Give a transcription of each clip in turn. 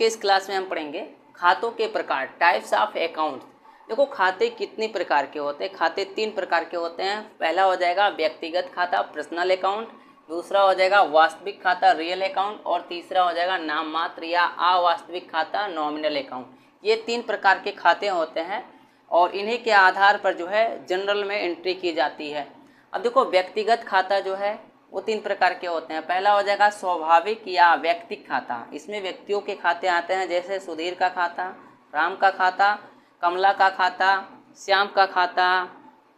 के इस क्लास में हम पढ़ेंगे खातों के प्रकार, टाइप्स ऑफ अकाउंट। देखो खाते कितने प्रकार के होते हैं। खाते 3 प्रकार के होते हैं। पहला हो जाएगा व्यक्तिगत खाता, पर्सनल अकाउंट। दूसरा हो जाएगा वास्तविक खाता, रियल अकाउंट। और तीसरा हो जाएगा नाम मात्र या अवास्तविक खाता, नॉमिनल अकाउंट। ये 3 प्रकार के खाते होते हैं और इन्हीं के आधार पर जो है जनरल में एंट्री की जाती है। अब देखो व्यक्तिगत खाता जो है वो 3 प्रकार के होते हैं। पहला हो जाएगा स्वाभाविक या व्यक्तिक खाता। इसमें व्यक्तियों के खाते आते हैं, जैसे सुधीर का खाता, राम का खाता, कमला का खाता, श्याम का खाता,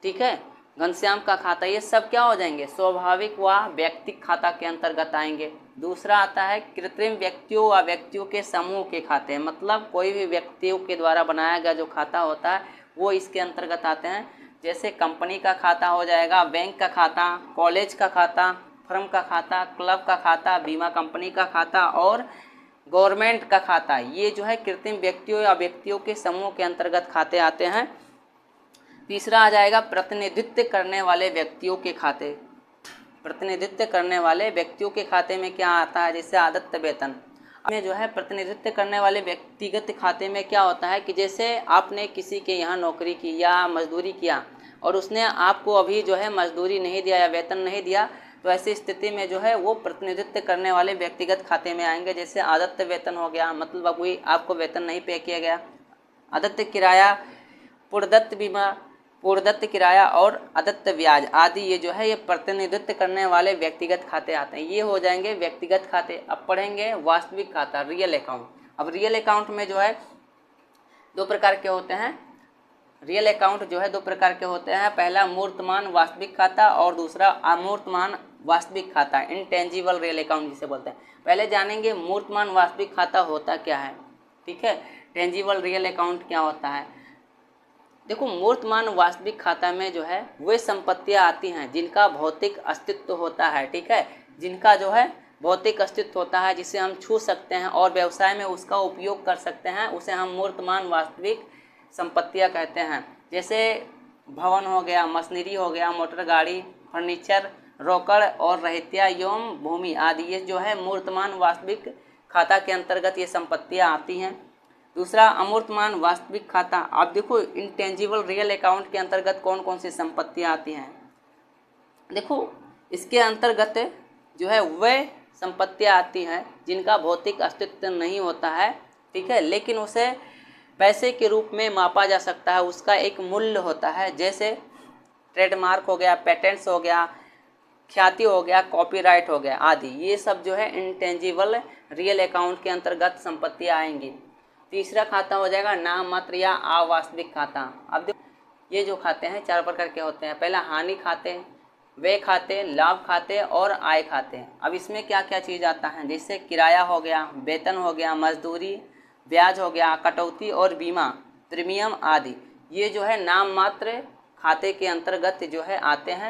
ठीक है, घनश्याम का खाता। ये सब क्या हो जाएंगे, स्वाभाविक व व्यक्तिक खाता के अंतर्गत आएंगे। दूसरा आता है कृत्रिम व्यक्तियों व व्यक्तियों के समूह के खाते, मतलब कोई भी व्यक्तियों के द्वारा बनाया गया जो खाता होता है वो इसके अंतर्गत आते हैं। जैसे कंपनी का खाता हो जाएगा, बैंक का खाता, कॉलेज का खाता, फर्म का खाता, क्लब का खाता, बीमा कंपनी का खाता और गवर्नमेंट का खाता। ये जो है कृत्रिम व्यक्तियों या व्यक्तियों के समूह के अंतर्गत खाते आते हैं। तीसरा आ जाएगा प्रतिनिधित्व करने वाले व्यक्तियों के खाते। प्रतिनिधित्व करने वाले व्यक्तियों के खाते में क्या आता है, जैसे आदत्त वेतन में जो है प्रतिनिधित्व करने वाले व्यक्तिगत खाते में क्या होता है कि जैसे आपने किसी के यहाँ नौकरी की या मजदूरी किया और उसने आपको अभी जो है मजदूरी नहीं दिया या वेतन नहीं दिया, तो ऐसी स्थिति में जो है वो प्रतिनिधित्व करने वाले व्यक्तिगत खाते में आएंगे। जैसे आदत्त वेतन हो गया, मतलब अभी आपको वेतन नहीं पे किया गया। आदत्त किराया, पूर्वदत्त बीमा, पूर्वदत्त किराया और आदत्त ब्याज आदि, ये जो है ये प्रतिनिधित्व करने वाले व्यक्तिगत खाते आते हैं। ये हो जाएंगे व्यक्तिगत खाते। अब पढ़ेंगे वास्तविक खाता, रियल अकाउंट। अब रियल अकाउंट में जो है 2 प्रकार के होते हैं। रियल अकाउंट जो है 2 प्रकार के होते हैं। पहला मूर्तमान वास्तविक खाता और दूसरा अमूर्तमान वास्तविक खाता, इनटेंजिबल रियल अकाउंट जिसे बोलते हैं। पहले जानेंगे मूर्तमान वास्तविक खाता होता क्या है, ठीक है। टेंजिबल रियल अकाउंट क्या होता है। देखो मूर्तमान वास्तविक खाता में जो है वे संपत्तियां आती हैं जिनका भौतिक अस्तित्व होता है, ठीक है, जिनका जो है भौतिक अस्तित्व होता है, जिसे हम छू सकते हैं और व्यवसाय में उसका उपयोग कर सकते हैं, उसे हम मूर्तमान वास्तविक संपत्तियां कहते हैं। जैसे भवन हो गया, मशीनरी हो गया, मोटर गाड़ी, फर्नीचर, रोकड़ और रहतिया एवं भूमि आदि, ये जो है मूर्तमान वास्तविक खाता के अंतर्गत ये संपत्तियां आती हैं। दूसरा अमूर्तमान वास्तविक खाता। आप देखो इंटेंजिबल रियल अकाउंट के अंतर्गत कौन कौन सी संपत्तियां आती हैं। देखो इसके अंतर्गत जो है वह संपत्तियां आती हैं जिनका भौतिक अस्तित्व नहीं होता है, ठीक है, लेकिन उसे पैसे के रूप में मापा जा सकता है, उसका एक मूल्य होता है। जैसे ट्रेडमार्क हो गया, पेटेंट्स हो गया, ख्याति हो गया, कॉपीराइट हो गया आदि, ये सब जो है इंटेंजिबल रियल अकाउंट के अंतर्गत संपत्तियां आएंगी। तीसरा खाता हो जाएगा नाम मात्र या अवास्तविक खाता। अब देखो ये जो खाते हैं 4 प्रकार के होते हैं। पहला हानि खाते, व्यय खाते, लाभ खाते और आय खाते। अब इसमें क्या क्या चीज़ आता है, जैसे किराया हो गया, वेतन हो गया, मजदूरी, ब्याज हो गया, कटौती और बीमा प्रीमियम आदि, ये जो है नाम मात्र खाते के अंतर्गत जो है आते हैं।